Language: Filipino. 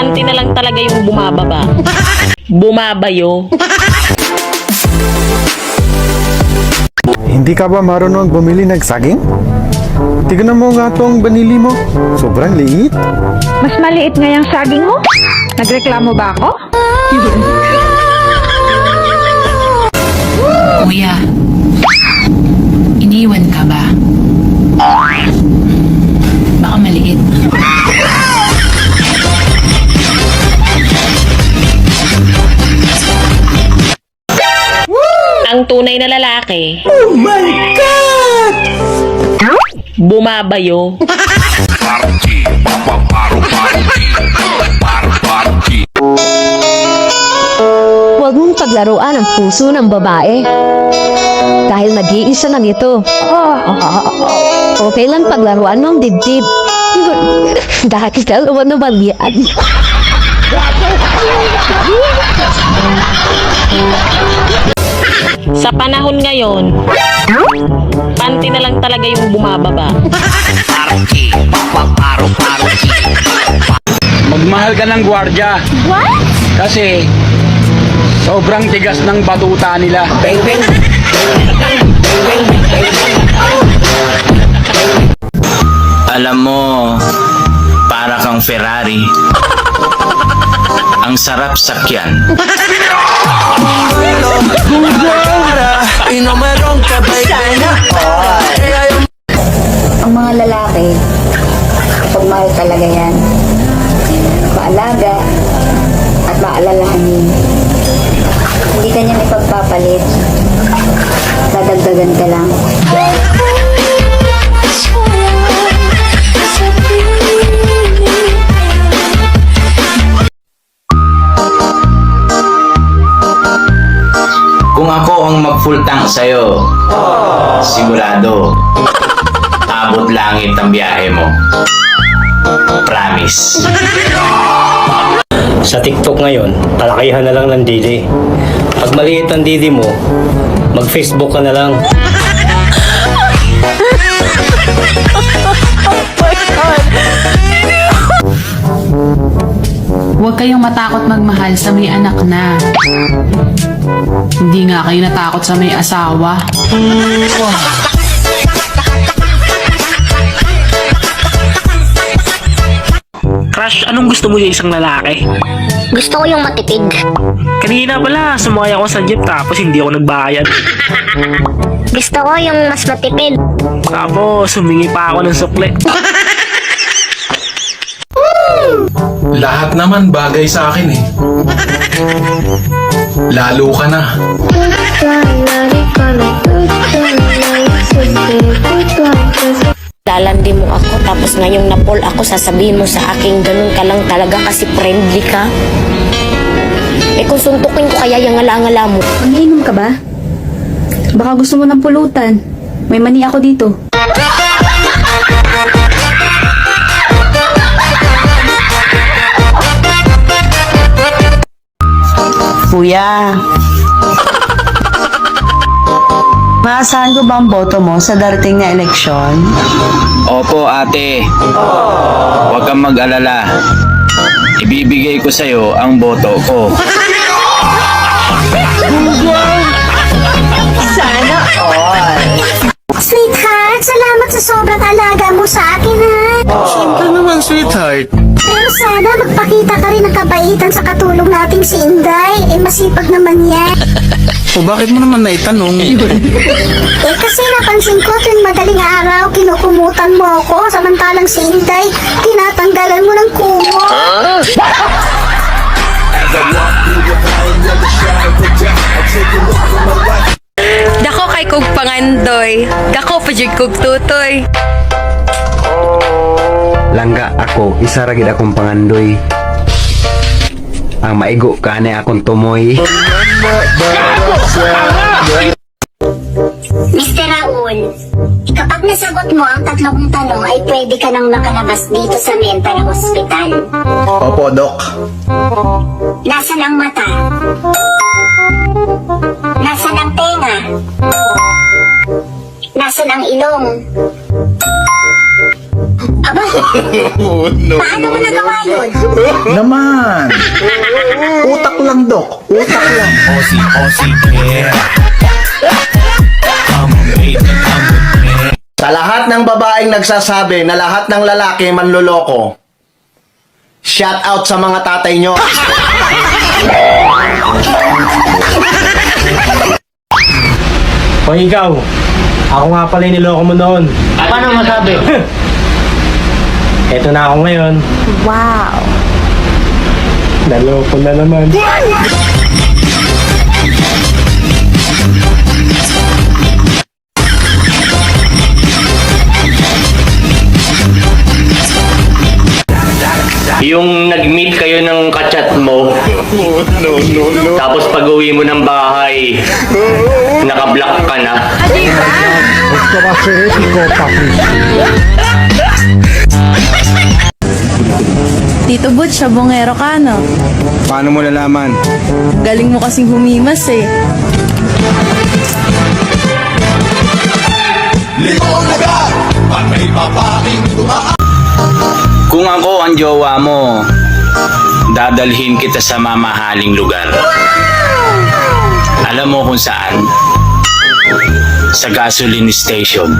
Anti na lang talaga yung bumababa. Bumabayo. Hindi ka ba marunong bumili ng saging? Tignan mo nga tong banili mo. Sobrang liit. Mas maliit nga yung saging mo? Nagreklamo ba ako? Kuya, iniwan ka ba? Baka maliit. Ang tunay na lalaki. Oh my God! Bumabayo. Huwag mong paglaruan ang puso ng babae. Dahil nag-iisa lang ito. Okay lang paglaruan mo ang dibdib. Dahil dalawa naman yan. Sa panahon ngayon, panty na lang talaga yung bumababa. Magmahal ka ng gwardya. What? Kasi sobrang tigas ng batuta nila. Alam mo, para kang Ferrari. Ang sarap sakyan. Ang mga lalaki, pagmahal talaga yan. Maalaga at maalalahanin. Hindi ka niya may pagpapalit. Dadagdagan ka lang. Kung ako ang mag-full tank sa'yo, sigurado, abot langit ang biyahe mo. Promise. Sa TikTok ngayon, palakihan na lang ng didi. Pag maliit ang didi mo, mag-Facebook ka na lang. Huwag kayong matakot magmahal sa may anak na. Hindi nga kayo natakot sa may asawa. Crush, anong gusto mo sa isang lalaki? Gusto ko yung matipid. Kanina pala, sumakay ako sa jeep tapos hindi ako nagbayad. Gusto ko yung mas matipid. Tapos, humingi pa ako ng sukle. Lahat naman bagay sa akin eh. Lalo ka na. Lalandi mo ako tapos ngayong napol ako sasabihin mo sa akin ganun ka lang talaga kasi friendly ka. Eh kung suntukin ko kaya yung ngala-ngala mo. Manginom ka ba? Baka gusto mo ng pulutan. May mani ako dito. Kuya, maasahan ko ba ang boto mo sa darating na eleksyon? Opo, ate. Huwag kang mag-alala. Ibibigay ko sa'yo ang boto ko. Sana all! Sweetheart, salamat sa sobrang alaga mo sa akin ha. Siyempre naman, sweetheart. Pero sana magpakita ka rin ng kabaitan sa katulong nating si Inday. Eh masipag naman yan. O bakit mo naman naitanong? Eh kasi napansin ko tuwing madaling araw kinukumutan mo ako samantalang si Inday tinatanggalan mo ng kumo. Dako kay kog pangandoy. Dako pa jud kog tutoy. Langga ako, isa ra gid akong pangandoy. Ang maigo kani akong tumoy. Mr. Raul, kapag nasagot mo ang tatlong tanong ay pwede ka nang makalabas dito sa mental hospital. Opo, Dok. Nasaan ang mata? Nasaan ang tenga? Nasaan ang ilong? Paano mo nagawa yun? Naman! Utak lang, Dok. Utak lang. Sa lahat ng babaeng nagsasabi na lahat ng lalaki manloloko, shout out sa mga tatay nyo. O ikaw, ako nga pala yung niloko mo noon. Paano masabi? Eto na ako ngayon. Wow. Naloko na naman. Yung nag-meet kayo ng kachat mo, tapos pag-uwi mo ng bahay, naka-block ka na. Tito Butch, sabongero ka, no? Paano mo nalaman? Galing mo kasing humimas eh. Kung ako ang jowa mo, dadalhin kita sa mamahaling lugar. Alam mo kung saan? Sa gasoline station.